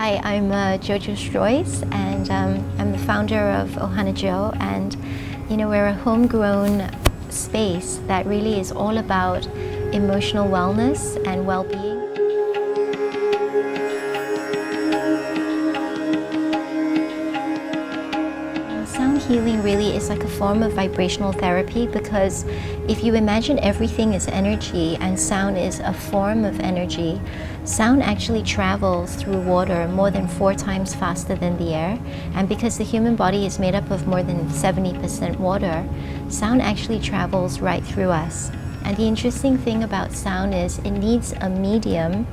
Hi, I'm Jojo Struys, and I'm the founder of OhanaJo, and we're a homegrown space that really is all about emotional wellness and well-being. Sound healing really is like a form of vibrational therapy, because if you imagine everything is energy and sound is a form of energy, sound actually travels through water more than 4 times faster than the air. And because the human body is made up of more than 70% water, sound actually travels right through us. And the interesting thing about sound is it needs a medium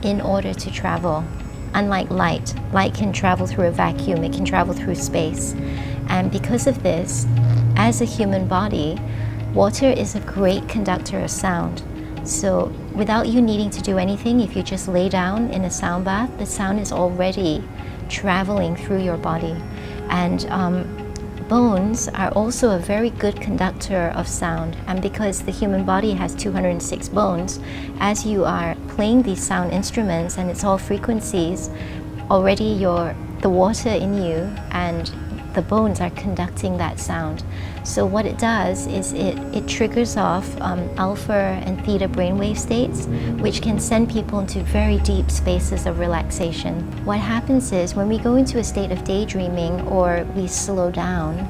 in order to travel. Unlike light, light can travel through a vacuum, it can travel through space. And because of this, as a human body, water is a great conductor of sound. So without you needing to do anything, if you just lay down in a sound bath, the sound is already traveling through your body. And bones are also a very good conductor of sound. And because the human body has 206 bones, as you are playing these sound instruments and it's all frequencies, already the water in you and the bones are conducting that sound. So what it does is it triggers off alpha and theta brainwave states, which can send people into very deep spaces of relaxation. What happens is when we go into a state of daydreaming or we slow down,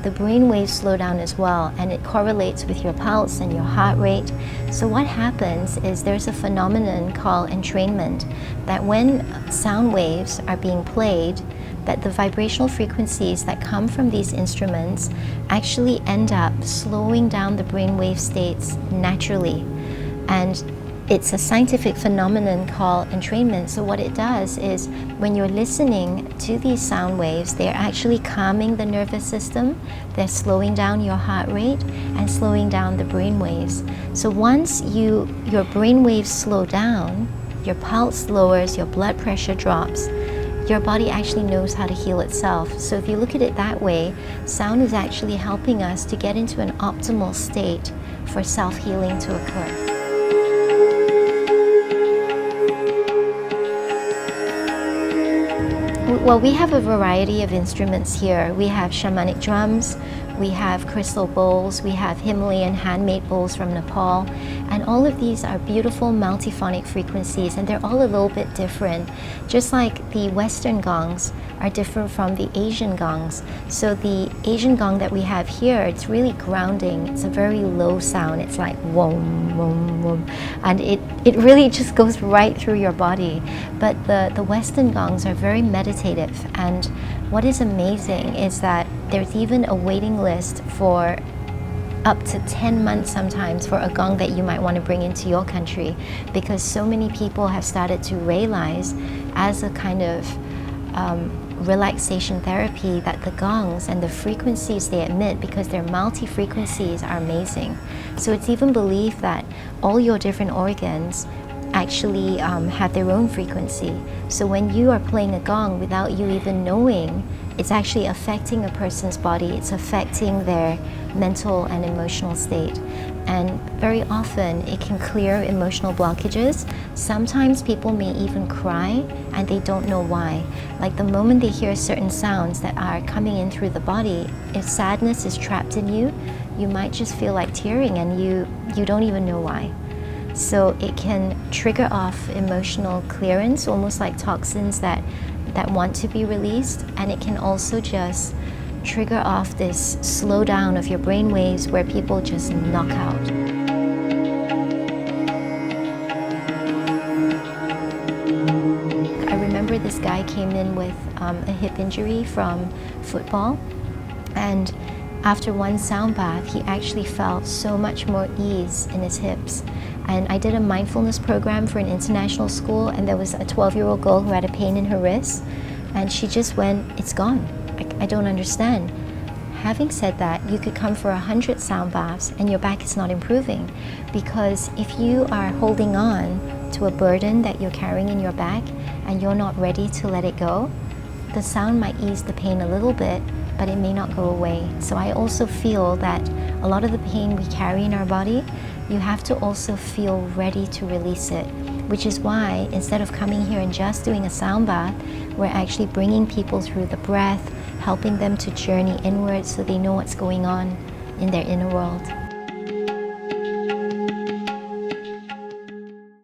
the brainwaves slow down as well, and it correlates with your pulse and your heart rate. So what happens is there's a phenomenon called entrainment, that when sound waves are being played, that the vibrational frequencies that come from these instruments actually end up slowing down the brainwave states naturally. And it's a scientific phenomenon called entrainment. So what it does is when you're listening to these sound waves, they're actually calming the nervous system, they're slowing down your heart rate and slowing down the brain waves. So once your brain waves slow down, your pulse lowers, your blood pressure drops, your body actually knows how to heal itself. So if you look at it that way, sound is actually helping us to get into an optimal state for self-healing to occur. Well, we have a variety of instruments here. We have shamanic drums, we have crystal bowls, we have Himalayan handmade bowls from Nepal, and all of these are beautiful multiphonic frequencies, and they're all a little bit different. Just like the Western gongs are different from the Asian gongs. So the Asian gong that we have here, it's really grounding. It's a very low sound. It's like wom, wom, wom. And it really just goes right through your body. But the Western gongs are very meditative. And what is amazing is that there's even a waiting list for up to 10 months sometimes for a gong that you might want to bring into your country, because so many people have started to realize as a kind of relaxation therapy that the gongs and the frequencies they emit, because they're multi-frequencies, are amazing. So it's even believed that all your different organs actually have their own frequency. So when you are playing a gong without you even knowing, it's actually affecting a person's body, it's affecting their mental and emotional state. And very often it can clear emotional blockages. Sometimes people may even cry and they don't know why. Like the moment they hear certain sounds that are coming in through the body, if sadness is trapped in you, you might just feel like tearing and you don't even know why. So it can trigger off emotional clearance, almost like toxins that want to be released, and it can also just trigger off this slowdown of your brain waves where people just knock out. I remember this guy came in with a hip injury from football, and after one sound bath, he actually felt so much more ease in his hips. And I did a mindfulness program for an international school, and there was a 12-year-old girl who had a pain in her wrist, and she just went, "It's gone. I don't understand." Having said that, you could come for 100 sound baths and your back is not improving, because if you are holding on to a burden that you're carrying in your back and you're not ready to let it go, the sound might ease the pain a little bit, but it may not go away. So I also feel that a lot of the pain we carry in our body, you have to also feel ready to release it. which is why instead of coming here and just doing a sound bath, we're actually bringing people through the breath, helping them to journey inwards so they know what's going on in their inner world.